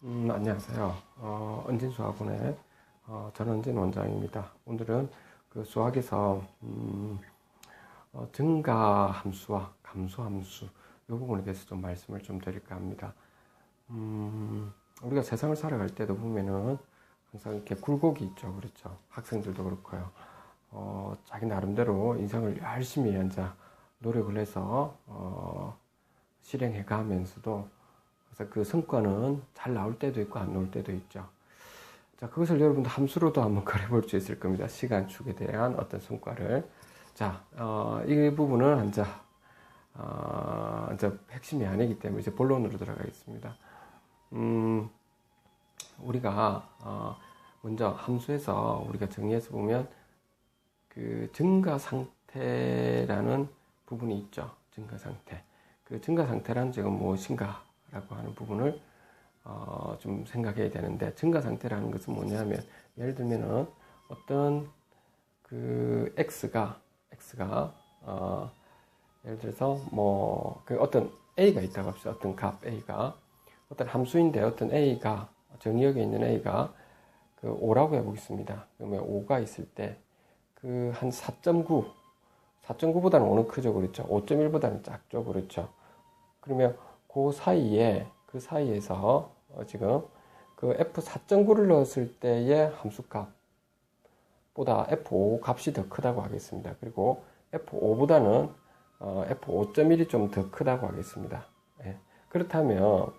안녕하세요. 은진수학원의 전은진 원장입니다. 오늘은 그 수학에서 증가 함수와 감소 함수 이 부분에 대해서 좀 말씀을 좀 드릴까 합니다. 우리가 세상을 살아갈 때도 보면은 항상 이렇게 굴곡이 있죠. 그렇죠. 학생들도 그렇고요. 자기 나름대로 인생을 열심히 이제 노력을 해서 실행해 가면서도 그래서 그 성과는 잘 나올 때도 있고 안 나올 때도 있죠. 자, 그것을 여러분도 함수로도 한번 그려볼 수 있을 겁니다. 시간축에 대한 어떤 성과를. 자, 이 부분은 이제 핵심이 아니기 때문에 이제 본론으로 들어가겠습니다. 우리가 먼저 함수에서 우리가 정의해서 보면 그 증가 상태라는 부분이 있죠. 증가 상태. 그 증가 상태란 지금 무엇인가? 라고 하는 부분을 좀 생각해야 되는데, 증가 상태라는 것은 뭐냐면, 예를 들면은 어떤 그 x가 예를 들어서 그 어떤 a가 있다고 합시다. 어떤 값 a가 어떤 함수인데, 어떤 a가 정의역에 있는 a가 그 5라고 해보겠습니다. 그러면 5가 있을 때 그 한 4.9보다는 5는 크죠. 그렇죠. 5.1보다는 작죠. 그렇죠. 그러면 그 사이에서 지금 그 f4.9를 넣었을 때의 함수값보다 f5 값이 더 크다고 하겠습니다. 그리고 f5보다는 f5.1이 좀 더 크다고 하겠습니다. 예. 그렇다면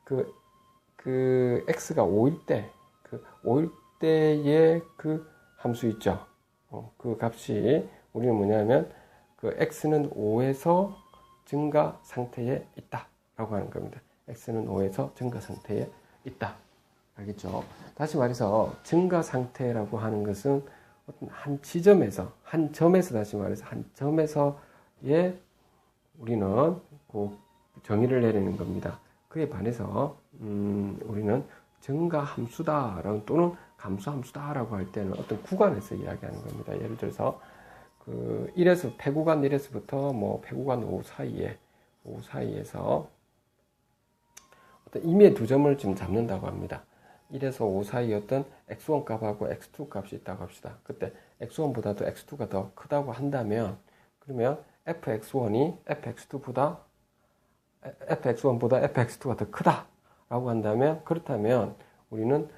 그 x가 5일 때, 그 5일 때의 그 함수 있죠. 그 값이 우리는 뭐냐면 그 x는 5에서 증가 상태에 있다 라고 하는 겁니다. x는 5에서 증가 상태에 있다. 알겠죠? 다시 말해서 증가 상태라고 하는 것은 어떤 한 점에서 다시 말해서 한 점에서의 우리는 그 정의를 내리는 겁니다. 그에 반해서 우리는 증가 함수다 또는 감소 함수다라고 할 때는 어떤 구간에서 이야기하는 겁니다. 예를 들어서 그 1에서 폐구간 1에서부터 폐구간 5 사이에서 어떤 임의의 두 점을 지금 잡는다고 합니다. 1에서 5 사이였던 x1 값하고 x2 값이 있다고 합시다. 그때 x1보다도 x2가 더 크다고 한다면, 그러면 fx1보다 fx2가 더 크다라고 한다면, 그렇다면 우리는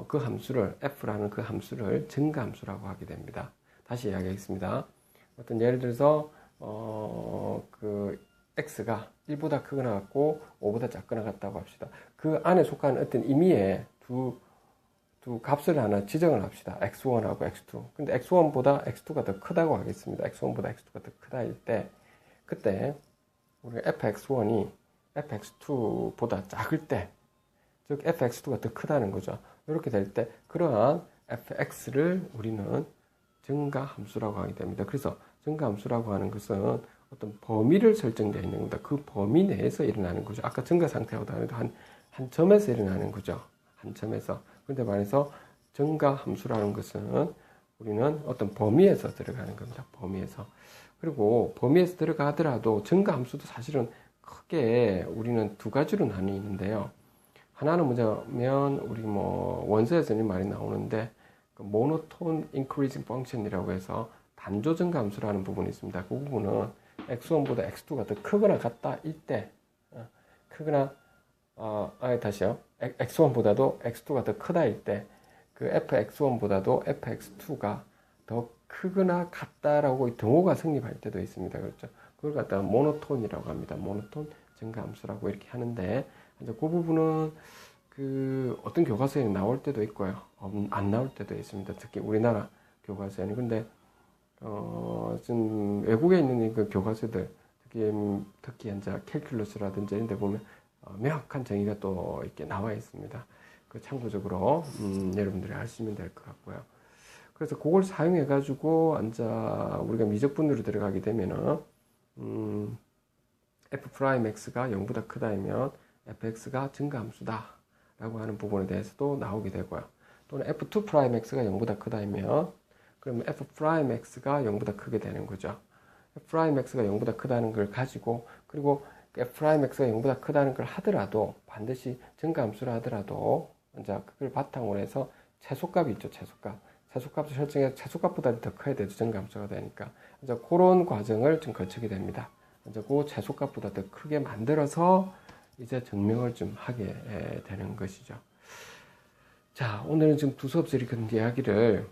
그 함수를 f라는 그 함수를 증가 함수라고 하게 됩니다. 다시 이야기하겠습니다. 어떤 예를 들어서 그 x가 1보다 크거나 같고 5보다 작거나 같다고 합시다. 그 안에 속하는 어떤 임의의 두 값을 하나 지정을 합시다. x1하고 x2. 근데 x1보다 x2가 더 크다고 하겠습니다. x1보다 x2가 더 크다 일 때, 그때 우리가 fx1이 fx2보다 작을 때, 즉 fx2가 더 크다는 거죠. 이렇게 될 때 그러한 fx를 우리는 증가 함수라고 하게 됩니다. 그래서 증가 함수라고 하는 것은 어떤 범위를 설정되어 있는 겁니다. 그 범위 내에서 일어나는 거죠. 아까 증가 상태하고도 한 점에서 일어나는 거죠. 한 점에서. 그런데 말해서 증가 함수라는 것은 우리는 어떤 범위에서 들어가는 겁니다. 범위에서. 그리고 범위에서 들어가더라도 증가 함수도 사실은 크게 우리는 두 가지로 나뉘는데요. 하나는 뭐냐면 우리 원서에서는 말이 나오는데 그 모노톤 인크리징 펑션이라고 해서 단조 증가 함수라는 부분이 있습니다. 그 부분은 x1보다 x2가 더 크거나 같다 이때 다시요. x1보다도 x2가 더 크다 이때 그 fx1보다도 fx2가 더 크거나 같다라고 등호가 성립할 때도 있습니다. 그렇죠? 그걸 갖다가 모노톤이라고 합니다. 모노톤 증가 함수라고 이렇게 하는데, 이제 그 부분은 그 어떤 교과서에 나올 때도 있고요. 안 나올 때도 있습니다. 특히 우리나라 교과서에는. 근데 좀 외국에 있는 그 교과서들, 특히 이제 캘큘러스라든지 이런 데 보면 명확한 정의가 또 이렇게 나와 있습니다. 그 참고적으로 여러분들이 아시면 될 것 같고요. 그래서 그걸 사용해 가지고 이제 우리가 미적분으로 들어가게 되면은 f'x가 0보다 크다면 fx가 증가함수다 라고 하는 부분에 대해서도 나오게 되고요. 또는 f2'x가 0보다 크다면 그러면 f'x가 0보다 크게 되는 거죠. f'x가 0보다 크다는 걸 가지고, 그리고 F'X가 0보다 크다는 걸 하더라도, 반드시 증가함수라 하더라도, 이제 그걸 바탕으로 해서 최소값이 있죠, 최소값. 최소값을 설정해서 최소값보다 더 커야 되죠, 증가함수가 되니까. 이제 그런 과정을 좀 거치게 됩니다. 이제 그 최소값보다 더 크게 만들어서 이제 증명을 좀 하게 되는 것이죠. 자, 오늘은 지금 두 수업에서 이렇게 이야기를,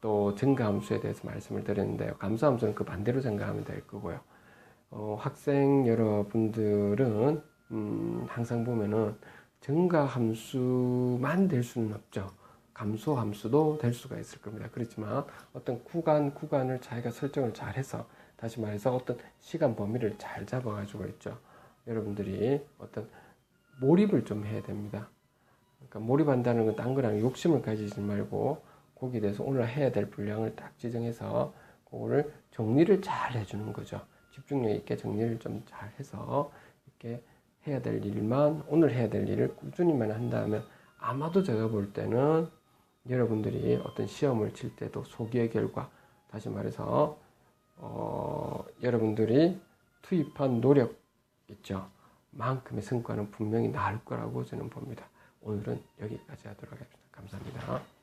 또 증가함수에 대해서 말씀을 드렸는데요. 감소함수는 그 반대로 생각하면 될 거고요. 학생 여러분들은, 항상 보면은 증가함수만 될 수는 없죠. 감소함수도 될 수가 있을 겁니다. 그렇지만 어떤 구간을 자기가 설정을 잘 해서, 다시 말해서 어떤 시간 범위를 잘 잡아가지고 있죠. 여러분들이 어떤 몰입을 좀 해야 됩니다. 그러니까 몰입한다는 건 딴 거랑 욕심을 가지지 말고, 거기에 대해서 오늘 해야 될 분량을 딱 지정해서 그거를 정리를 잘 해주는 거죠. 집중력 있게 정리를 좀 잘 해서 이렇게 해야 될 일만, 오늘 해야 될 일을 꾸준히만 한다면 아마도 제가 볼 때는 여러분들이 어떤 시험을 칠 때도 소기의 결과, 다시 말해서 여러분들이 투입한 노력 있죠. 만큼의 성과는 분명히 나올 거라고 저는 봅니다. 오늘은 여기까지 하도록 하겠습니다. 감사합니다.